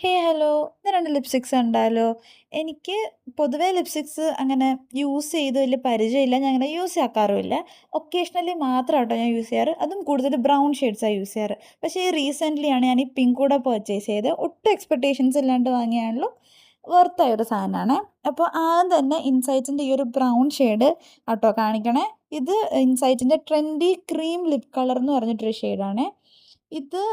Hello. ഇത് 2 lipsticks കണ്ടാലോ? എനിക്ക് പൊതുവേ ലിപ്സ്റ്റിക്സ് അങ്ങനെ യൂസ് ചെയ്ത് വലിയ പരിചയമില്ല. ഞാൻ അങ്ങനെ യൂസ് ആക്കാറുമില്ല. ഒക്കേഷണലി മാത്രാട്ടോ ഞാൻ യൂസ് ചെയ്യാറ്. അതും കൂടുതൽ ബ്രൗൺ ഷെയ്ഡ്സാ യൂസ് ചെയ്യാറ്. പക്ഷേ ഈ റീസെൻ്റ്ലി ആണ് ഞാൻ ഈ പിങ്ക് കൂടെ പർച്ചേസ് ചെയ്തത്. ഒട്ടും എക്സ്പെക്ടേഷൻസ് ഇല്ലാണ്ട് വാങ്ങിയാണല്ലോ. വർത്തായ ഒരു സാധനമാണ്. അപ്പോൾ ആദ്യം തന്നെ ഇൻസൈറ്റ്സിൻ്റെ ഈ ഒരു ബ്രൗൺ ഷെയ്ഡ് ആട്ടോ കാണിക്കണേ. ഇത് ഇൻസൈറ്റിൻ്റെ ട്രെൻഡി ക്രീം ലിപ് കളർ എന്ന് പറഞ്ഞിട്ടൊരു ഷെയ്ഡാണേ. ഇത്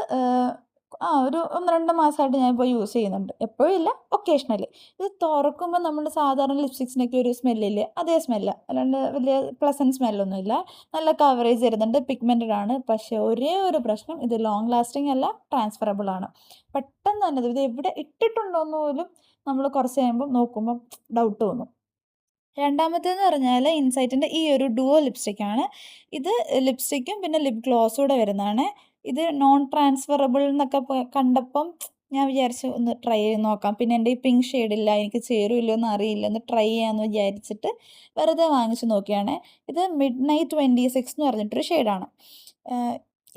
ഒരു 1, 2 മാസമായിട്ട് ഞാനിപ്പോൾ യൂസ് ചെയ്യുന്നുണ്ട്. എപ്പോഴും ഇല്ല, ഒക്കേഷണലി. ഇത് തുറക്കുമ്പോൾ നമ്മൾ സാധാരണ ലിപ്സ്റ്റിക്സിനൊക്കെ ഒരു സ്മെല്ലില്ലേ, അതേ സ്മെല്ലാ. അല്ലാണ്ട് വലിയ പ്ലസന്റ് സ്മെല്ലൊന്നുമില്ല. നല്ല കവറേജ് തരുന്നുണ്ട്, പിഗ്മെന്റഡ് ആണ്. പക്ഷേ ഒരേ ഒരു പ്രശ്നം, ഇത് ലോങ് ലാസ്റ്റിംഗ് അല്ല, ട്രാൻസ്ഫറബിൾ ആണ്. പെട്ടെന്ന് തന്നെ ഇത് എവിടെ ഇട്ടിട്ടുണ്ടോയെന്ന് പോലും നമ്മൾ കുറച്ച് കഴിയുമ്പോൾ നോക്കുമ്പോൾ ഡൗട്ട് തോന്നും. രണ്ടാമത്തേന്ന് പറഞ്ഞാൽ ഇൻസൈറ്റിൻ്റെ ഈ ഒരു ഡുവോ ലിപ്സ്റ്റിക്കാണ്. ഇത് ലിപ്സ്റ്റിക്കും പിന്നെ ലിപ് ഗ്ലോസും കൂടെ വരുന്നതാണ്. ഇത് നോൺ ട്രാൻസ്ഫറബിൾ എന്നൊക്കെ കണ്ടപ്പം ഞാൻ വിചാരിച്ചു ഒന്ന് ട്രൈ ചെയ്ത് നോക്കാം. പിന്നെ എൻ്റെ ഈ പിങ്ക് ഷെയ്ഡില്ല, എനിക്ക് ചേരുമല്ലോ എന്ന് അറിയില്ല, ഒന്ന് ട്രൈ ചെയ്യാമെന്ന് വിചാരിച്ചിട്ട് വെറുതെ വാങ്ങിച്ച് നോക്കിയാണ്. ഇത് മിഡ് നൈറ്റ് 26 എന്ന് പറഞ്ഞിട്ടൊരു ഷെയ്ഡാണ്.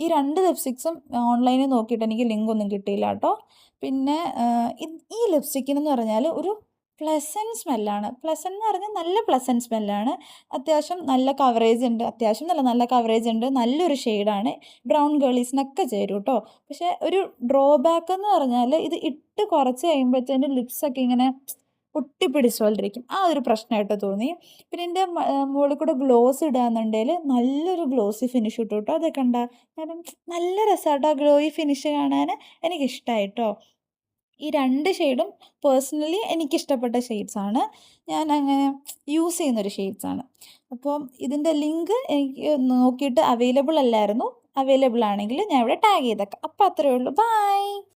ഈ 2 ലിപ്സ്റ്റിക്സും ഓൺലൈനിൽ നോക്കിയിട്ട് എനിക്ക് ലിങ്കൊന്നും കിട്ടിയില്ല കേട്ടോ. പിന്നെ ഈ ലിപ്സ്റ്റിക്കിനെന്ന് പറഞ്ഞാൽ ഒരു പ്ലസൻറ്റ് സ്മെല്ലാണ്. പ്ലസൻറ്റ് എന്ന് പറഞ്ഞാൽ നല്ല പ്ലസൻറ്റ് സ്മെല്ലാണ്. അത്യാവശ്യം നല്ല കവറേജ് ഉണ്ട്. അത്യാവശ്യം എന്നല്ല, നല്ല കവറേജ് ഉണ്ട്. നല്ലൊരു ഷെയ്ഡാണ്. ബ്രൗൺ ഗേളീസിനൊക്കെ ചേരും കേട്ടോ. പക്ഷേ ഒരു ഡ്രോബാക്ക് എന്ന് പറഞ്ഞാൽ ഇത് ഇട്ട് കുറച്ച് കഴിയുമ്പോഴത്തേനും ലിപ്സൊക്കെ ഇങ്ങനെ ഒട്ടിപ്പിടിച്ചുകൊണ്ടിരിക്കും. ആ ഒരു പ്രശ്നമായിട്ട് തോന്നി. പിന്നെ എൻ്റെ മുകളിൽ കൂടെ ഗ്ലോസ് ഇടുകയാണെന്നുണ്ടെങ്കിൽ നല്ലൊരു ഗ്ലോസി ഫിനിഷ് കിട്ടും കേട്ടോ. അതൊക്കെ കണ്ടാൽ നല്ല രസമാട്ടോ ആ ഗ്ലോയി ഫിനിഷ് കാണാൻ. എനിക്കിഷ്ടമായി കേട്ടോ. ഈ 2 ഷെയ്ഡും പേഴ്സണലി എനിക്കിഷ്ടപ്പെട്ട ഷെയ്ഡ്സാണ്. ഞാൻ അങ്ങനെ യൂസ് ചെയ്യുന്നൊരു ഷെയ്ഡ്സാണ്. അപ്പം ഇതിൻ്റെ ലിങ്ക് എനിക്ക് നോക്കിയിട്ട് അവൈലബിൾ അല്ലായിരുന്നു. അവൈലബിൾ ആണെങ്കിൽ ഞാൻ ഇവിടെ ടാഗ് ചെയ്തേക്കാം. അപ്പോൾ അത്രയേ ഉള്ളൂ. ബൈ.